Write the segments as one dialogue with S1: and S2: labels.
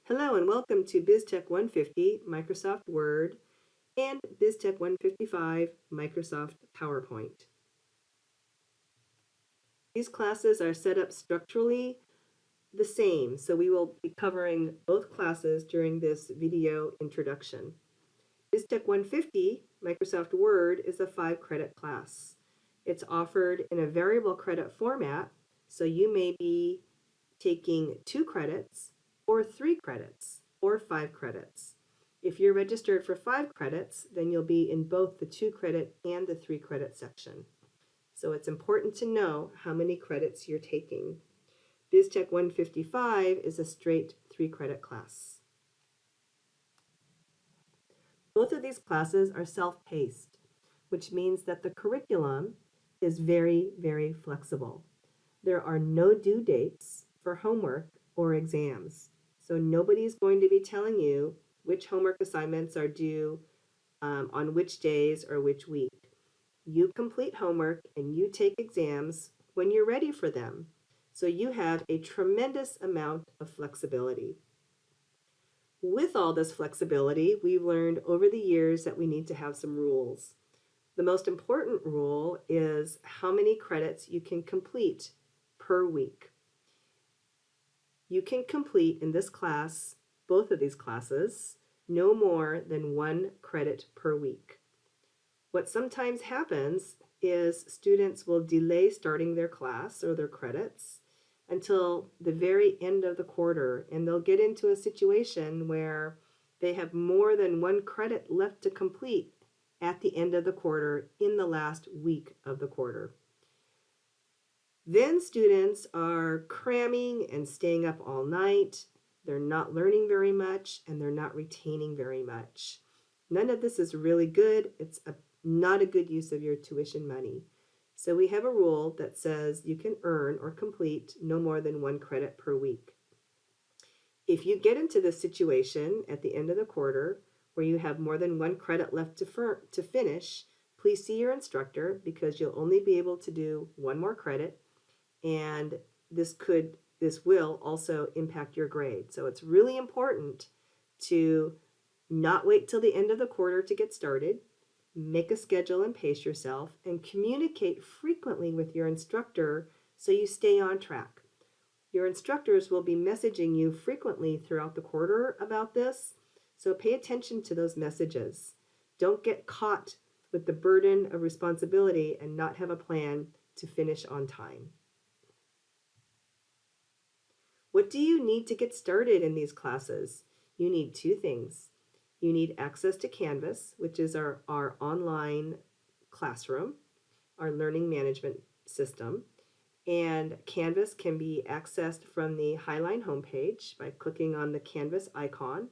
S1: Hello and welcome to BSTEC 150 Microsoft Word and BSTEC 155 Microsoft PowerPoint. These classes are set up structurally the same, so we will be covering both classes during this video introduction. BSTEC 150 Microsoft Word is a 5-credit class. It's offered in a variable credit format, so you may be taking 2 credits or 3 credits or 5 credits. If you're registered for 5 credits, then you'll be in both the 2 credit and the 3 credit section. So it's important to know how many credits you're taking. BSTEC 155 is a straight 3 credit class. Both of these classes are self-paced, which means that the curriculum is very, very flexible. There are no due dates for homework or exams. So nobody's going to be telling you which homework assignments are due on which days or which week. You complete homework and you take exams when you're ready for them. So you have a tremendous amount of flexibility. With all this flexibility, we've learned over the years that we need to have some rules. The most important rule is how many credits you can complete per week. You can complete in this class, both of these classes, no more than 1 credit per week. What sometimes happens is students will delay starting their class or their credits until the very end of the quarter, and they'll get into a situation where they have more than 1 credit left to complete at the end of the quarter in the last week of the quarter. Then students are cramming and staying up all night. They're not learning very much and they're not retaining very much. None of this is really good. It's not a good use of your tuition money. So we have a rule that says you can earn or complete no more than 1 credit per week. If you get into this situation at the end of the quarter where you have more than 1 credit left to finish, please see your instructor because you'll only be able to do 1 more credit, and this will also impact your grade. So it's really important to not wait till the end of the quarter to get started. Make a schedule and pace yourself, and communicate frequently with your instructor so you stay on track. Your instructors will be messaging you frequently throughout the quarter about this, so pay attention to those messages. Don't get caught with the burden of responsibility and not have a plan to finish on time. What do you need to get started in these classes? You need 2 things. You need access to Canvas, which is our online classroom, our learning management system. And Canvas can be accessed from the Highline homepage by clicking on the Canvas icon,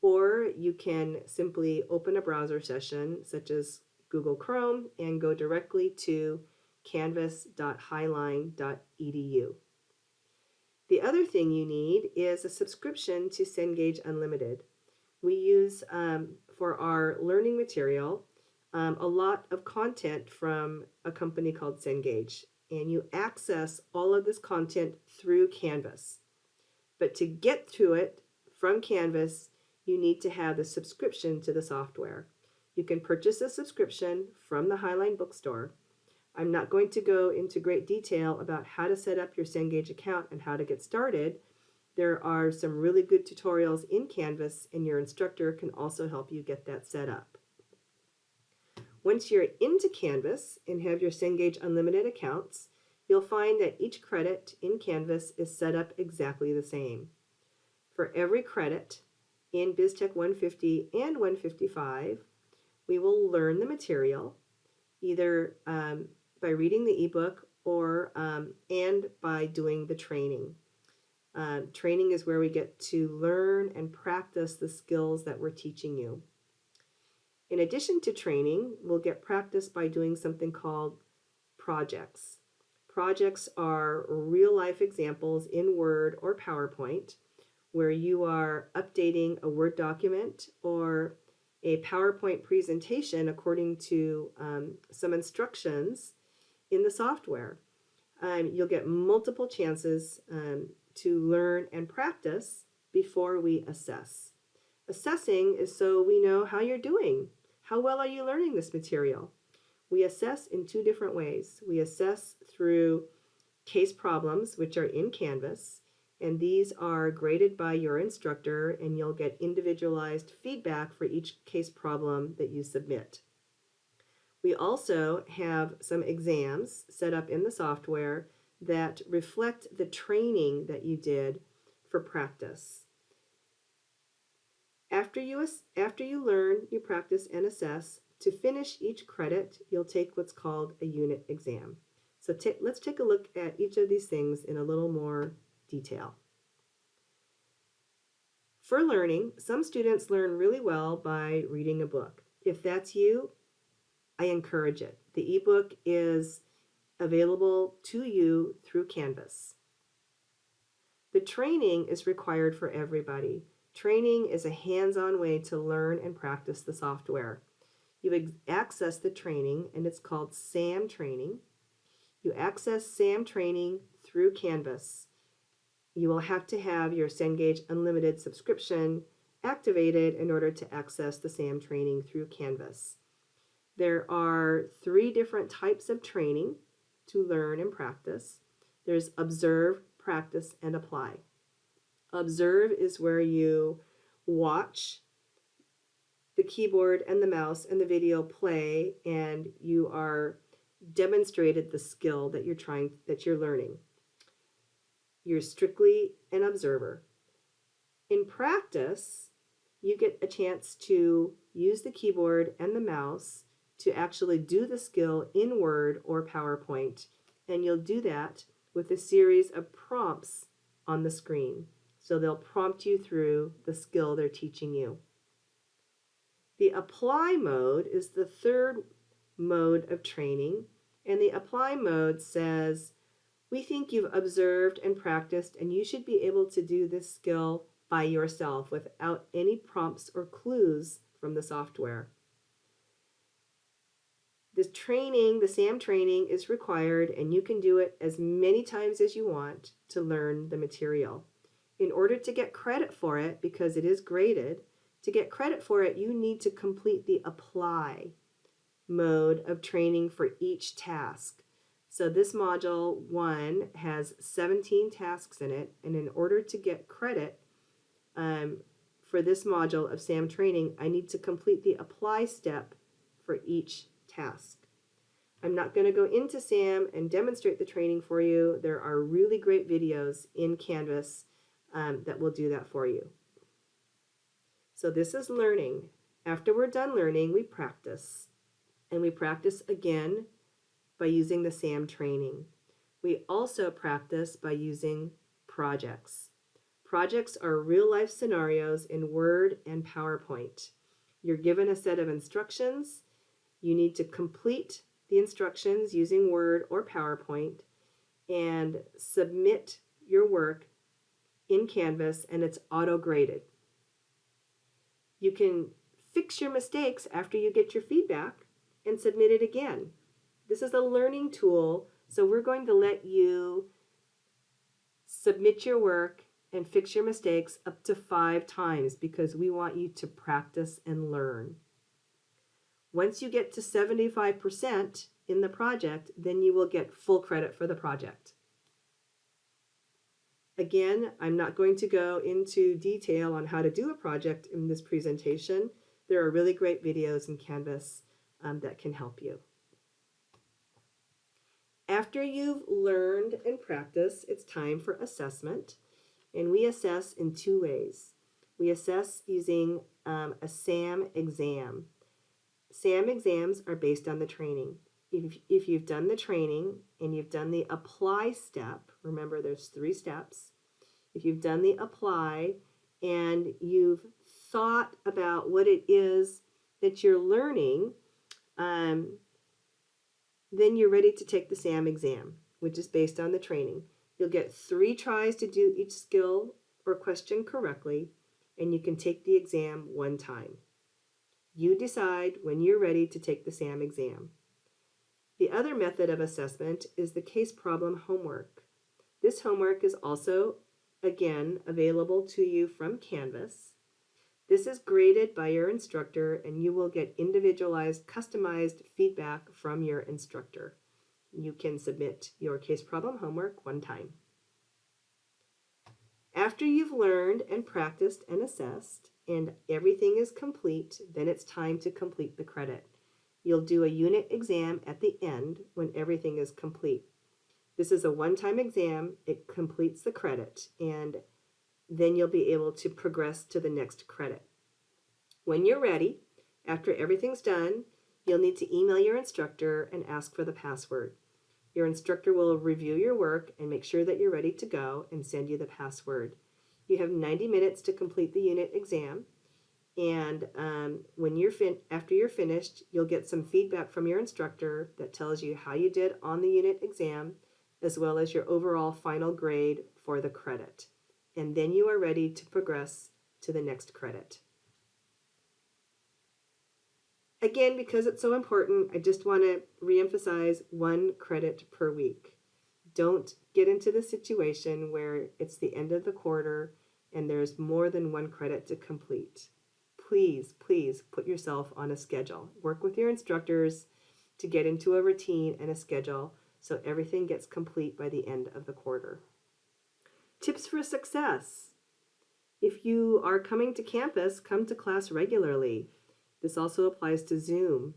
S1: or you can simply open a browser session such as Google Chrome and go directly to canvas.highline.edu. The other thing you need is a subscription to Cengage Unlimited. We use, for our learning material, a lot of content from a company called Cengage, and you access all of this content through Canvas. But to get to it from Canvas, you need to have the subscription to the software. You can purchase a subscription from the Highline bookstore. I'm not going to go into great detail about how to set up your Cengage account and how to get started. There are some really good tutorials in Canvas, and your instructor can also help you get that set up. Once you're into Canvas and have your Cengage Unlimited accounts, you'll find that each credit in Canvas is set up exactly the same. For every credit in BSTEC 150 and 155, we will learn the material either by reading the ebook or and by doing the training. Training is where we get to learn and practice the skills that we're teaching you. In addition to training, we'll get practice by doing something called projects. Projects are real-life examples in Word or PowerPoint where you are updating a Word document or a PowerPoint presentation according to some instructions in the software. You'll get multiple chances to learn and practice before we assess. Assessing is so we know how you're doing. How well are you learning this material? We assess in two different ways. We assess through case problems, which are in Canvas, and these are graded by your instructor, and you'll get individualized feedback for each case problem that you submit. We also have some exams set up in the software that reflect the training that you did for practice. After you learn, you practice and assess, to finish each credit, you'll take what's called a unit exam. So let's take a look at each of these things in a little more detail. For learning, some students learn really well by reading a book. If that's you, I encourage it. The ebook is available to you through Canvas. The training is required for everybody. Training is a hands-on way to learn and practice the software. You access the training, and it's called SAM training. You access SAM training through Canvas. You will have to have your Cengage Unlimited subscription activated in order to access the SAM training through Canvas. There are 3 different types of training to learn and practice. There's observe, practice, and apply. Observe is where you watch the keyboard and the mouse and the video play, and you are demonstrated the skill that you're learning. You're strictly an observer. In practice, you get a chance to use the keyboard and the mouse to actually do the skill in Word or PowerPoint, and you'll do that with a series of prompts on the screen. So they'll prompt you through the skill they're teaching you. The apply mode is the 3rd mode of training, and the apply mode says, we think you've observed and practiced, and you should be able to do this skill by yourself without any prompts or clues from the software. The SAM training is required, and you can do it as many times as you want to learn the material. In order to get credit for it, because it is graded, to get credit for it, you need to complete the apply mode of training for each task. So this module 1 has 17 tasks in it, and in order to get credit for this module of SAM training, I need to complete the apply step for each task. I'm not going to go into SAM and demonstrate the training for you. There are really great videos in Canvas that will do that for you. So this is learning. After we're done learning, we practice. And we practice again by using the SAM training. We also practice by using projects. Projects are real-life scenarios in Word and PowerPoint. You're given a set of instructions. You need to complete the instructions using Word or PowerPoint and submit your work in Canvas, and it's auto-graded. You can fix your mistakes after you get your feedback and submit it again. This is a learning tool, so we're going to let you submit your work and fix your mistakes up to 5 times because we want you to practice and learn. Once you get to 75% in the project, then you will get full credit for the project. Again, I'm not going to go into detail on how to do a project in this presentation. There are really great videos in Canvas that can help you. After you've learned and practiced, it's time for assessment. And we assess in 2 ways. We assess using a SAM exam. SAM exams are based on the training. If you've done the training and you've done the apply step, remember there's 3 steps. If you've done the apply and you've thought about what it is that you're learning, then you're ready to take the SAM exam, which is based on the training. You'll get 3 tries to do each skill or question correctly, and you can take the exam 1 time. You decide when you're ready to take the SAM exam. The other method of assessment is the case problem homework. This homework is also again, available to you from Canvas. This is graded by your instructor, and you will get individualized, customized feedback from your instructor. You can submit your case problem homework one time. After you've learned and practiced and assessed, and everything is complete, then it's time to complete the credit. You'll do a unit exam at the end when everything is complete. This is a one-time exam. It completes the credit, and then you'll be able to progress to the next credit. When you're ready, after everything's done, you'll need to email your instructor and ask for the password. Your instructor will review your work and make sure that you're ready to go and send you the password. You have 90 minutes to complete the unit exam, and after you're finished, you'll get some feedback from your instructor that tells you how you did on the unit exam, as well as your overall final grade for the credit. And then you are ready to progress to the next credit. Again, because it's so important, I just want to reemphasize 1 credit per week. Don't get into the situation where it's the end of the quarter and there's more than 1 credit to complete. Please, please put yourself on a schedule. Work with your instructors to get into a routine and a schedule so everything gets complete by the end of the quarter. Tips for success. If you are coming to campus, come to class regularly. This also applies to Zoom.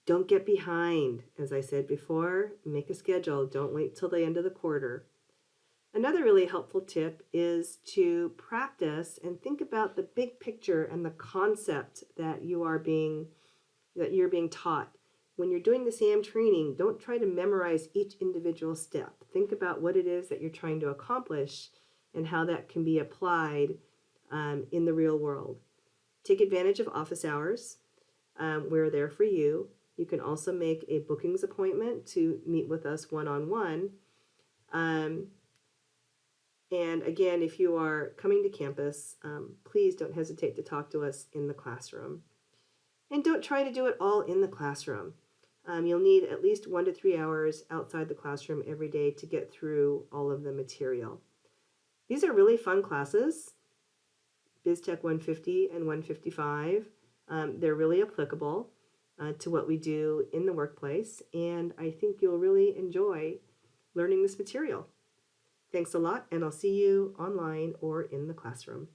S1: Don't get behind. As I said before, make a schedule. Don't wait till the end of the quarter. Another really helpful tip is to practice and think about the big picture and the concept that you're being taught. When you're doing the SAM training, don't try to memorize each individual step. Think about what it is that you're trying to accomplish and how that can be applied in the real world. Take advantage of office hours. We're there for you. You can also make a bookings appointment to meet with us one-on-one. And again, if you are coming to campus, please don't hesitate to talk to us in the classroom. And don't try to do it all in the classroom. You'll need at least 1 to 3 hours outside the classroom every day to get through all of the material. These are really fun classes. BSTEC 150 and 155. They're really applicable to what we do in the workplace, and I think you'll really enjoy learning this material. Thanks a lot, and I'll see you online or in the classroom.